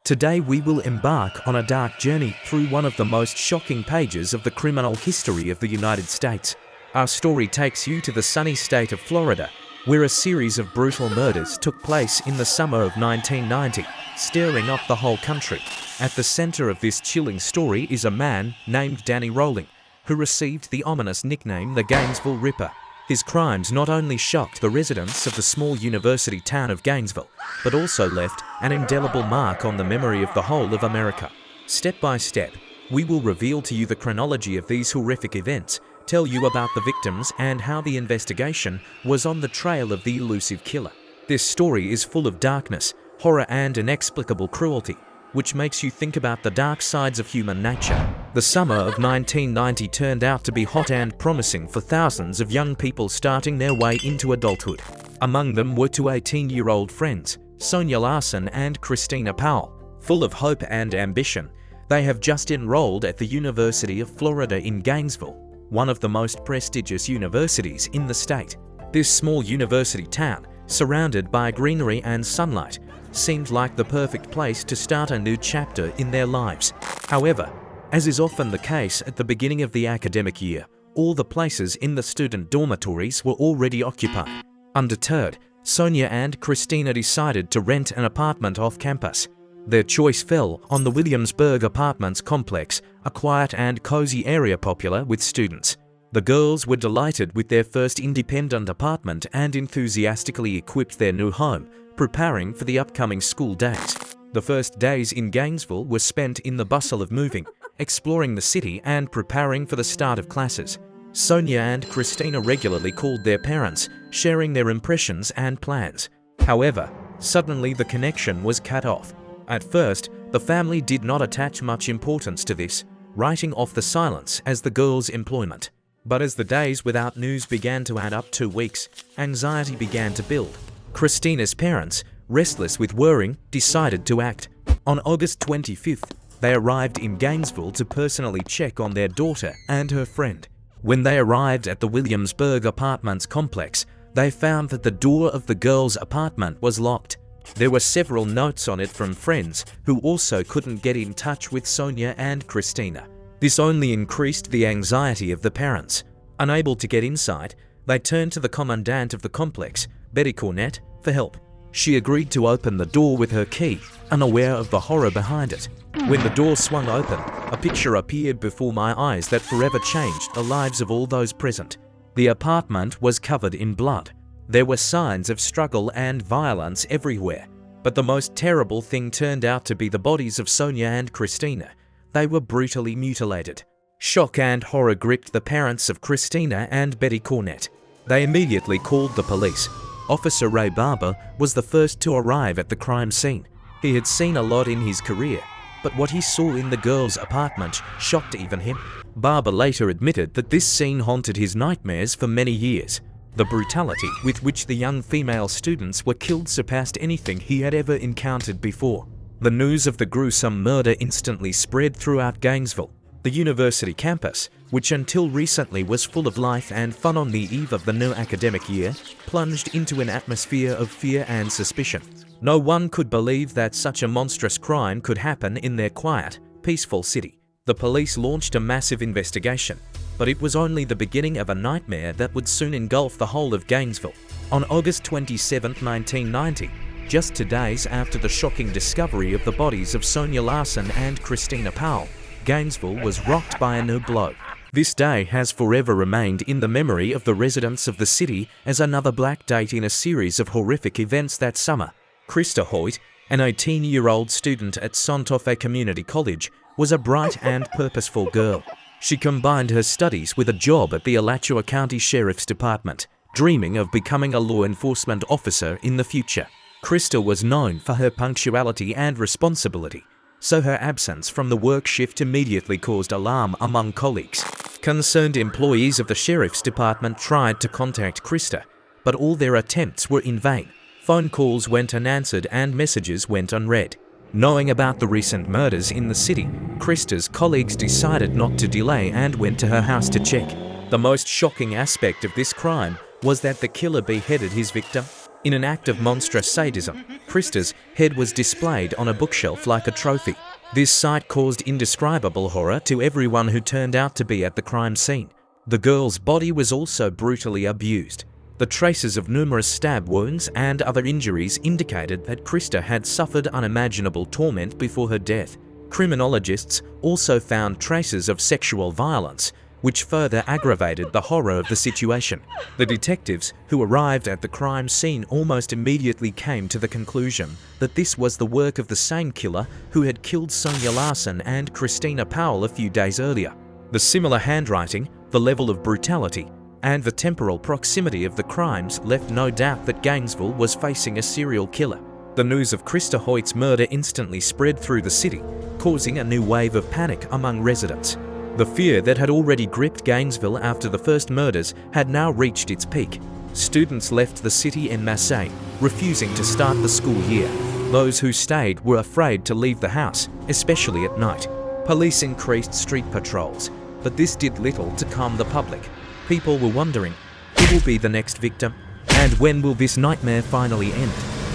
Today we will embark on a dark journey through one of the most shocking pages of the criminal history of the United States. Our story takes you to the sunny state of Florida, where a series of brutal murders took place in the summer of 1990, stirring up the whole country. At the center of this chilling story is a man named Dэнni Rolling, who received the ominous nickname the Gainesville Ripper. His crimes not only shocked the residents of the small university town of Gainesville, but also left an indelible mark on the memory of the whole of America. Step by step, we will reveal to you the chronology of these horrific events, tell you about the victims and how the investigation was on the trail of the elusive killer. This story is full of darkness, horror and inexplicable cruelty, which makes you think about the dark sides of human nature. The summer of 1990 turned out to be hot and promising for thousands of young people starting their way into adulthood. Among them were two 18-year-old friends, Sonia Larson and Christina Powell. Full of hope and ambition, they have just enrolled at the University of Florida in Gainesville, one of the most prestigious universities in the state. This small university town, surrounded by greenery and sunlight, seemed like the perfect place to start a new chapter in their lives. However, as is often the case at the beginning of the academic year, all the places in the student dormitories were already occupied. Undeterred, Sonia and Christina decided to rent an apartment off campus. Their choice fell on the Williamsburg Apartments complex, a quiet and cozy area popular with students. The girls were delighted with their first independent apartment and enthusiastically equipped their new home, preparing for the upcoming school days. The first days in Gainesville were spent in the bustle of moving, exploring the city and preparing for the start of classes. Sonia and Christina regularly called their parents, sharing their impressions and plans. However, suddenly the connection was cut off. At first, the family did not attach much importance to this, writing off the silence as the girls' employment. But as the days without news began to add up 2 weeks, anxiety began to build. Christina's parents, restless with worrying, decided to act. On August 25th, they arrived in Gainesville to personally check on their daughter and her friend. When they arrived at the Williamsburg Apartments complex, they found that the door of the girls' apartment was locked. There were several notes on it from friends who also couldn't get in touch with Sonia and Christina. This only increased the anxiety of the parents. Unable to get inside, they turned to the commandant of the complex, Betty Cornett, for help. She agreed to open the door with her key, unaware of the horror behind it. When the door swung open, a picture appeared before my eyes that forever changed the lives of all those present. The apartment was covered in blood. There were signs of struggle and violence everywhere. But the most terrible thing turned out to be the bodies of Sonia and Christina. They were brutally mutilated. Shock and horror gripped the parents of Christina and Betty Cornett. They immediately called the police. Officer Ray Barber was the first to arrive at the crime scene. He had seen a lot in his career, but what he saw in the girls' apartment shocked even him. Barber later admitted that this scene haunted his nightmares for many years. The brutality with which the young female students were killed surpassed anything he had ever encountered before. The news of the gruesome murder instantly spread throughout Gainesville. The university campus, which until recently was full of life and fun on the eve of the new academic year, plunged into an atmosphere of fear and suspicion. No one could believe that such a monstrous crime could happen in their quiet, peaceful city. The police launched a massive investigation, but it was only the beginning of a nightmare that would soon engulf the whole of Gainesville. On August 27, 1990, just 2 days after the shocking discovery of the bodies of Sonia Larson and Christina Powell, Gainesville was rocked by a new blow. This day has forever remained in the memory of the residents of the city as another black date in a series of horrific events that summer. Krista Hoyt, an 18-year-old student at Santa Fe Community College, was a bright and purposeful girl. She combined her studies with a job at the Alachua County Sheriff's Department, dreaming of becoming a law enforcement officer in the future. Krista was known for her punctuality and responsibility, so her absence from the work shift immediately caused alarm among colleagues. Concerned employees of the Sheriff's Department tried to contact Krista, but all their attempts were in vain. Phone calls went unanswered and messages went unread. Knowing about the recent murders in the city, Krista's colleagues decided not to delay and went to her house to check. The most shocking aspect of this crime was that the killer beheaded his victim. In an act of monstrous sadism, Krista's head was displayed on a bookshelf like a trophy. This sight caused indescribable horror to everyone who turned out to be at the crime scene. The girl's body was also brutally abused. The traces of numerous stab wounds and other injuries indicated that Krista had suffered unimaginable torment before her death. Criminologists also found traces of sexual violence, which further aggravated the horror of the situation. The detectives who arrived at the crime scene almost immediately came to the conclusion that this was the work of the same killer who had killed Sonia Larson and Christina Powell a few days earlier. The similar handwriting, the level of brutality, and the temporal proximity of the crimes left no doubt that Gainesville was facing a serial killer. The news of Krista Hoyt's murder instantly spread through the city, causing a new wave of panic among residents. The fear that had already gripped Gainesville after the first murders had now reached its peak. Students left the city en masse, refusing to start the school year. Those who stayed were afraid to leave the house, especially at night. Police increased street patrols, but this did little to calm the public. People were wondering, who will be the next victim? And when will this nightmare finally end?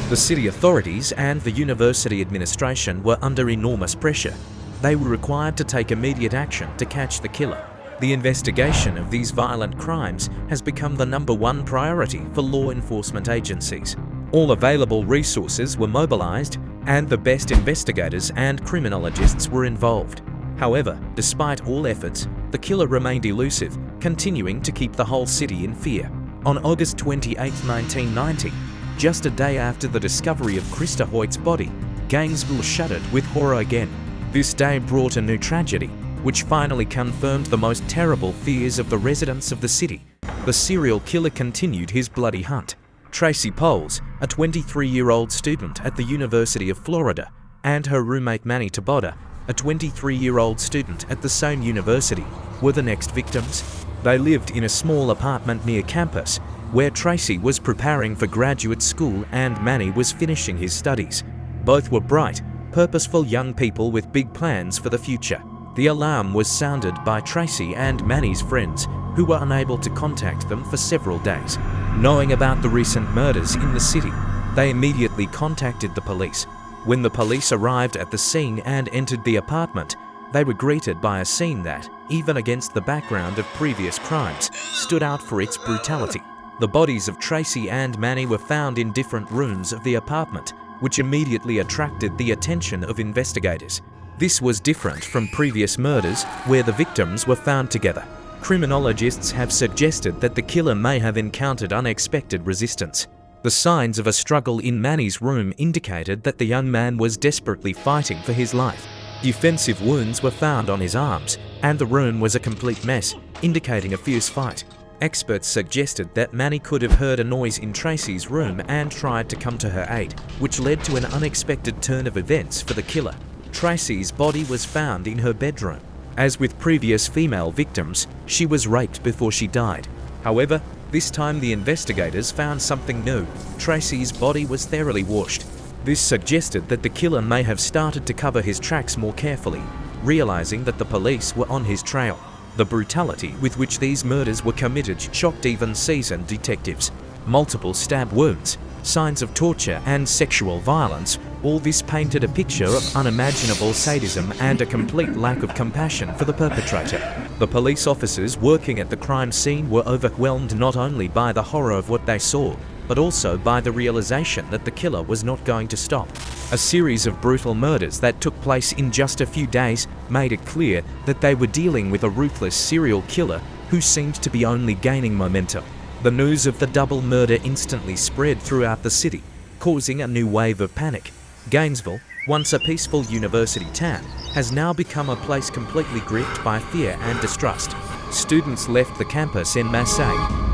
The city authorities and the university administration were under enormous pressure. They were required to take immediate action to catch the killer. The investigation of these violent crimes has become the #1 priority for law enforcement agencies. All available resources were mobilized, and the best investigators and criminologists were involved. However, despite all efforts, the killer remained elusive, continuing to keep the whole city in fear. On August 28, 1990, just a day after the discovery of Krista Hoyt's body, Gainesville shuddered with horror again. This day brought a new tragedy, which finally confirmed the most terrible fears of the residents of the city. The serial killer continued his bloody hunt. Tracy Poles, a 23-year-old student at the University of Florida, and her roommate Manny Taboada, a 23-year-old student at the same university, were the next victims. They lived in a small apartment near campus, where Tracy was preparing for graduate school and Manny was finishing his studies. Both were bright, purposeful young people with big plans for the future. The alarm was sounded by Tracy and Manny's friends, who were unable to contact them for several days. Knowing about the recent murders in the city, they immediately contacted the police. When the police arrived at the scene and entered the apartment, they were greeted by a scene that, even against the background of previous crimes, stood out for its brutality. The bodies of Tracy and Manny were found in different rooms of the apartment, which immediately attracted the attention of investigators. This was different from previous murders where the victims were found together. Criminologists have suggested that the killer may have encountered unexpected resistance. The signs of a struggle in Manny's room indicated that the young man was desperately fighting for his life. Defensive wounds were found on his arms, and the room was a complete mess, indicating a fierce fight. Experts suggested that Manny could have heard a noise in Tracy's room and tried to come to her aid, which led to an unexpected turn of events for the killer. Tracy's body was found in her bedroom. As with previous female victims, she was raped before she died. However, this time the investigators found something new. Tracy's body was thoroughly washed. This suggested that the killer may have started to cover his tracks more carefully, realizing that the police were on his trail. The brutality with which these murders were committed shocked even seasoned detectives. Multiple stab wounds, signs of torture and sexual violence, all this painted a picture of unimaginable sadism and a complete lack of compassion for the perpetrator. The police officers working at the crime scene were overwhelmed not only by the horror of what they saw, but also by the realization that the killer was not going to stop. A series of brutal murders that took place in just a few days made it clear that they were dealing with a ruthless serial killer who seemed to be only gaining momentum. The news of the double murder instantly spread throughout the city, causing a new wave of panic. Gainesville, once a peaceful university town, has now become a place completely gripped by fear and distrust. Students left the campus en masse,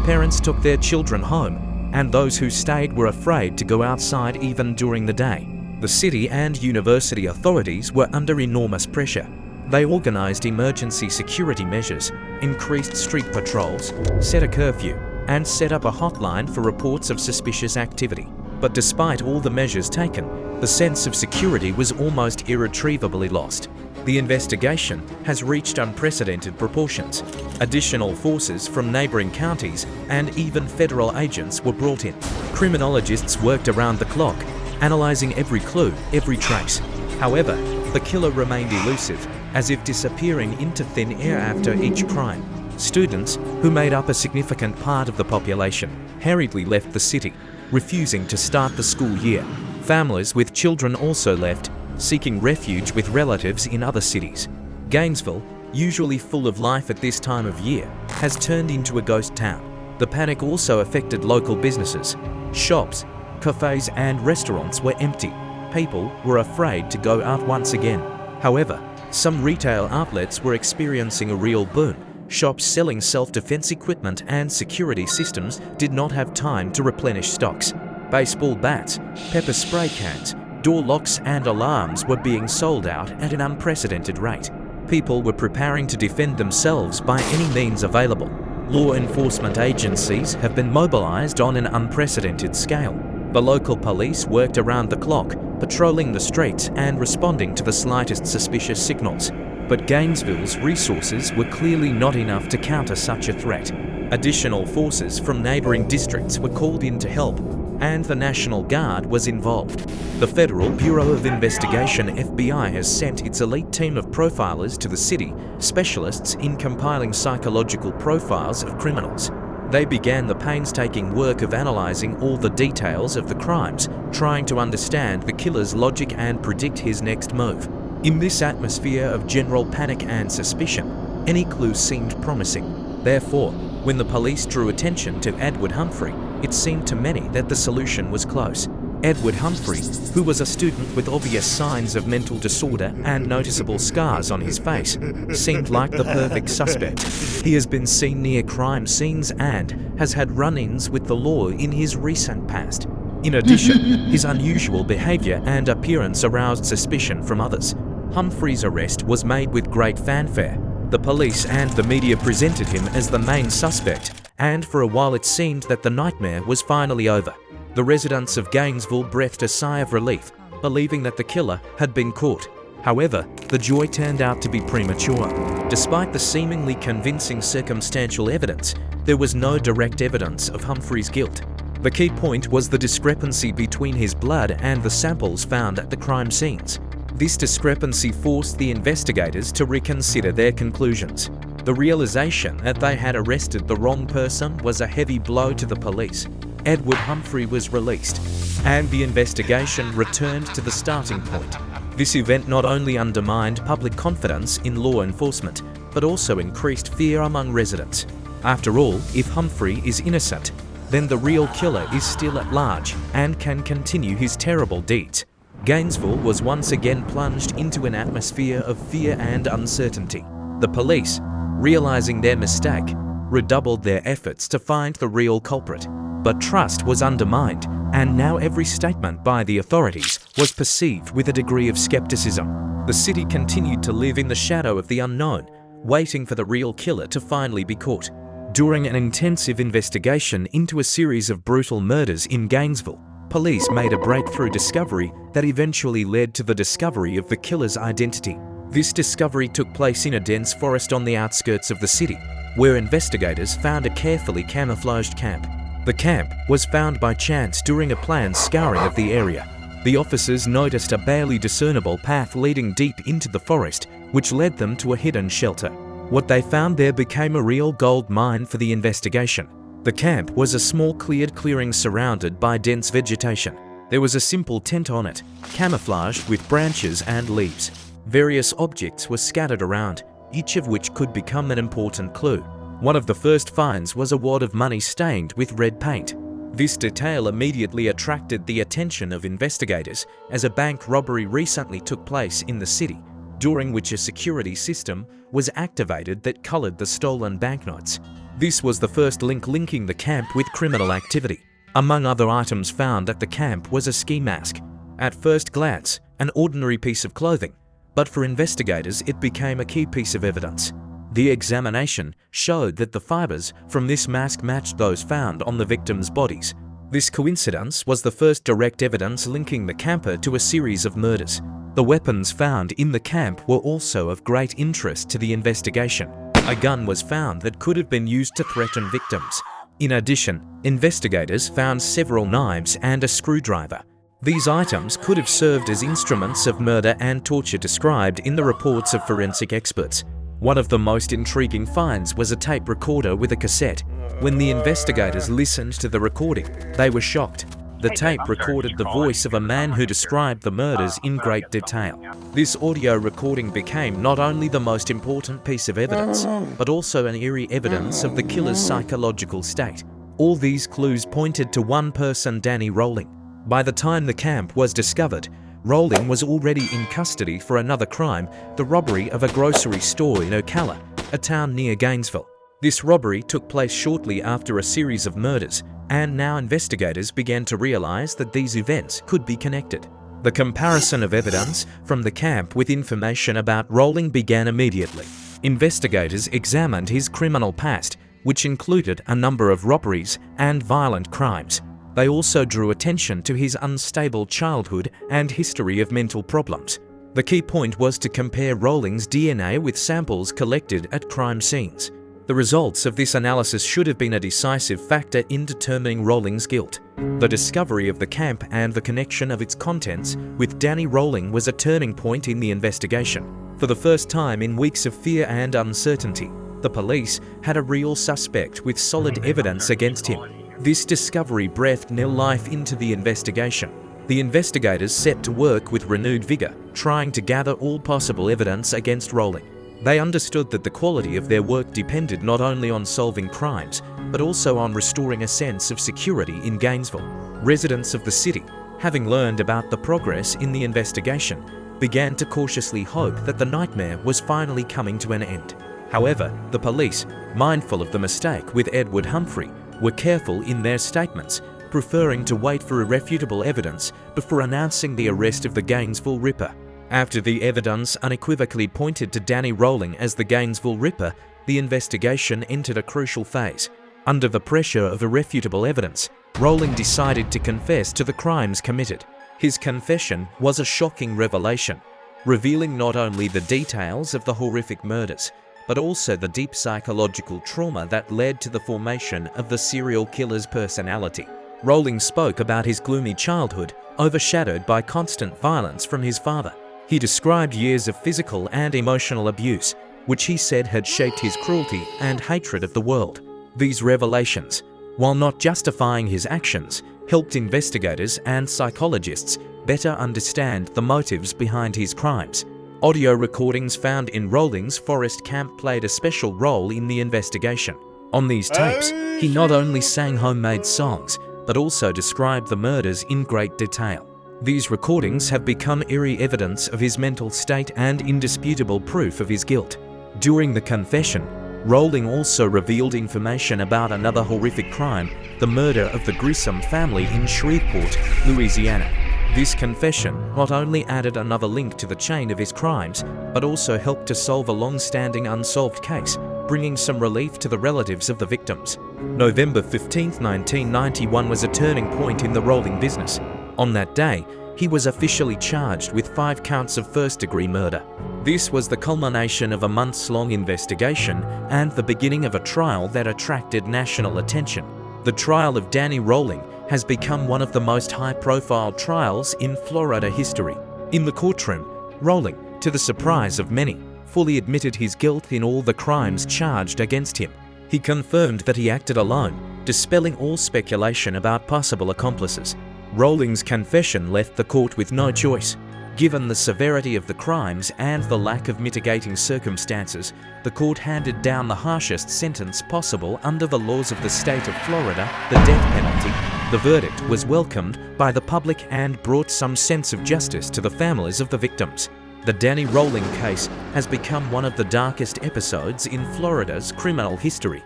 parents took their children home, and those who stayed were afraid to go outside even during the day. The city and university authorities were under enormous pressure. They organized emergency security measures, increased street patrols, set a curfew, and set up a hotline for reports of suspicious activity. But despite all the measures taken, the sense of security was almost irretrievably lost. The investigation has reached unprecedented proportions. Additional forces from neighbouring counties and even federal agents were brought in. Criminologists worked around the clock, analysing every clue, every trace. However, the killer remained elusive, as if disappearing into thin air after each crime. Students, who made up a significant part of the population, hurriedly left the city, refusing to start the school year. Families with children also left, seeking refuge with relatives in other cities. Gainesville, usually full of life at this time of year, has turned into a ghost town. The panic also affected local businesses. Shops, cafes and restaurants were empty. People were afraid to go out once again. However, some retail outlets were experiencing a real boom. Shops selling self-defense equipment and security systems did not have time to replenish stocks. Baseball bats, pepper spray cans, door locks and alarms were being sold out at an unprecedented rate. People were preparing to defend themselves by any means available. Law enforcement agencies have been mobilized on an unprecedented scale. The local police worked around the clock, patrolling the streets and responding to the slightest suspicious signals. But Gainesville's resources were clearly not enough to counter such a threat. Additional forces from neighboring districts were called in to help, and the National Guard was involved. The Federal Bureau of Investigation (FBI) has sent its elite team of profilers to the city, specialists in compiling psychological profiles of criminals. They began the painstaking work of analyzing all the details of the crimes, trying to understand the killer's logic and predict his next move. In this atmosphere of general panic and suspicion, any clue seemed promising. Therefore, when the police drew attention to Edward Humphrey, it seemed to many that the solution was close. Edward Humphrey, who was a student with obvious signs of mental disorder and noticeable scars on his face, seemed like the perfect suspect. He has been seen near crime scenes and has had run-ins with the law in his recent past. In addition, his unusual behaviour and appearance aroused suspicion from others. Humphrey's arrest was made with great fanfare. The police and the media presented him as the main suspect, and for a while it seemed that the nightmare was finally over. The residents of Gainesville breathed a sigh of relief, believing that the killer had been caught. However, the joy turned out to be premature. Despite the seemingly convincing circumstantial evidence, there was no direct evidence of Humphrey's guilt. The key point was the discrepancy between his blood and the samples found at the crime scenes. This discrepancy forced the investigators to reconsider their conclusions. The realization that they had arrested the wrong person was a heavy blow to the police. Edward Humphrey was released, and the investigation returned to the starting point. This event not only undermined public confidence in law enforcement, but also increased fear among residents. After all, if Humphrey is innocent, then the real killer is still at large and can continue his terrible deeds. Gainesville was once again plunged into an atmosphere of fear and uncertainty. The police, realizing their mistake, redoubled their efforts to find the real culprit. But trust was undermined, and now every statement by the authorities was perceived with a degree of skepticism. The city continued to live in the shadow of the unknown, waiting for the real killer to finally be caught. During an intensive investigation into a series of brutal murders in Gainesville, police made a breakthrough discovery that eventually led to the discovery of the killer's identity. This discovery took place in a dense forest on the outskirts of the city, where investigators found a carefully camouflaged camp. The camp was found by chance during a planned scouring of the area. The officers noticed a barely discernible path leading deep into the forest, which led them to a hidden shelter. What they found there became a real gold mine for the investigation. The camp was a small cleared clearing surrounded by dense vegetation. There was a simple tent on it, camouflaged with branches and leaves. Various objects were scattered around, each of which could become an important clue. One of the first finds was a wad of money stained with red paint. This detail immediately attracted the attention of investigators, as a bank robbery recently took place in the city, during which a security system was activated that colored the stolen banknotes. This was the first link linking the camp with criminal activity. Among other items found at the camp was a ski mask. At first glance, an ordinary piece of clothing, but for investigators it became a key piece of evidence. The examination showed that the fibers from this mask matched those found on the victims' bodies. This coincidence was the first direct evidence linking the camper to a series of murders. The weapons found in the camp were also of great interest to the investigation. A gun was found that could have been used to threaten victims. In addition, investigators found several knives and a screwdriver. These items could have served as instruments of murder and torture described in the reports of forensic experts. One of the most intriguing finds was a tape recorder with a cassette. When the investigators listened to the recording, they were shocked. The tape recorded the voice of a man who described the murders in great detail. This audio recording became not only the most important piece of evidence, but also an eerie evidence of the killer's psychological state. All these clues pointed to one person, Dэнni Rolling. By the time the camp was discovered, Rolling was already in custody for another crime, the robbery of a grocery store in Ocala, a town near Gainesville. This robbery took place shortly after a series of murders, and now investigators began to realize that these events could be connected. The comparison of evidence from the camp with information about Rolling began immediately. Investigators examined his criminal past, which included a number of robberies and violent crimes. They also drew attention to his unstable childhood and history of mental problems. The key point was to compare Rolling's DNA with samples collected at crime scenes. The results of this analysis should have been a decisive factor in determining Rolling's guilt. The discovery of the camp and the connection of its contents with Dэнni Rolling was a turning point in the investigation. For the first time in weeks of fear and uncertainty, the police had a real suspect with solid evidence against him. This discovery breathed new life into the investigation. The investigators set to work with renewed vigor, trying to gather all possible evidence against Rolling. They understood that the quality of their work depended not only on solving crimes, but also on restoring a sense of security in Gainesville. Residents of the city, having learned about the progress in the investigation, began to cautiously hope that the nightmare was finally coming to an end. However, the police, mindful of the mistake with Edward Humphrey, were careful in their statements, preferring to wait for irrefutable evidence before announcing the arrest of the Gainesville Ripper. After the evidence unequivocally pointed to Dэнni Rolling as the Gainesville Ripper, the investigation entered a crucial phase. Under the pressure of irrefutable evidence, Rolling decided to confess to the crimes committed. His confession was a shocking revelation, revealing not only the details of the horrific murders, but also the deep psychological trauma that led to the formation of the serial killer's personality. Rolling spoke about his gloomy childhood, overshadowed by constant violence from his father. He described years of physical and emotional abuse, which he said had shaped his cruelty and hatred of the world. These revelations, while not justifying his actions, helped investigators and psychologists better understand the motives behind his crimes. Audio recordings found in Rolling's forest camp played a special role in the investigation. On these tapes, he not only sang homemade songs, but also described the murders in great detail. These recordings have become eerie evidence of his mental state and indisputable proof of his guilt. During the confession, Rolling also revealed information about another horrific crime, the murder of the Grissom family in Shreveport, Louisiana. This confession not only added another link to the chain of his crimes, but also helped to solve a long-standing unsolved case, bringing some relief to the relatives of the victims. November 15, 1991 was a turning point in the Rolling business. On that day, he was officially charged with 5 counts of first-degree murder. This was the culmination of a months-long investigation and the beginning of a trial that attracted national attention. The trial of Dэнni Rolling has become one of the most high-profile trials in Florida history. In the courtroom, Rolling, to the surprise of many, fully admitted his guilt in all the crimes charged against him. He confirmed that he acted alone, dispelling all speculation about possible accomplices. Rolling's confession left the court with no choice. Given the severity of the crimes and the lack of mitigating circumstances, the court handed down the harshest sentence possible under the laws of the state of Florida, the death penalty. The verdict was welcomed by the public and brought some sense of justice to the families of the victims. The Dэнni Rolling case has become one of the darkest episodes in Florida's criminal history.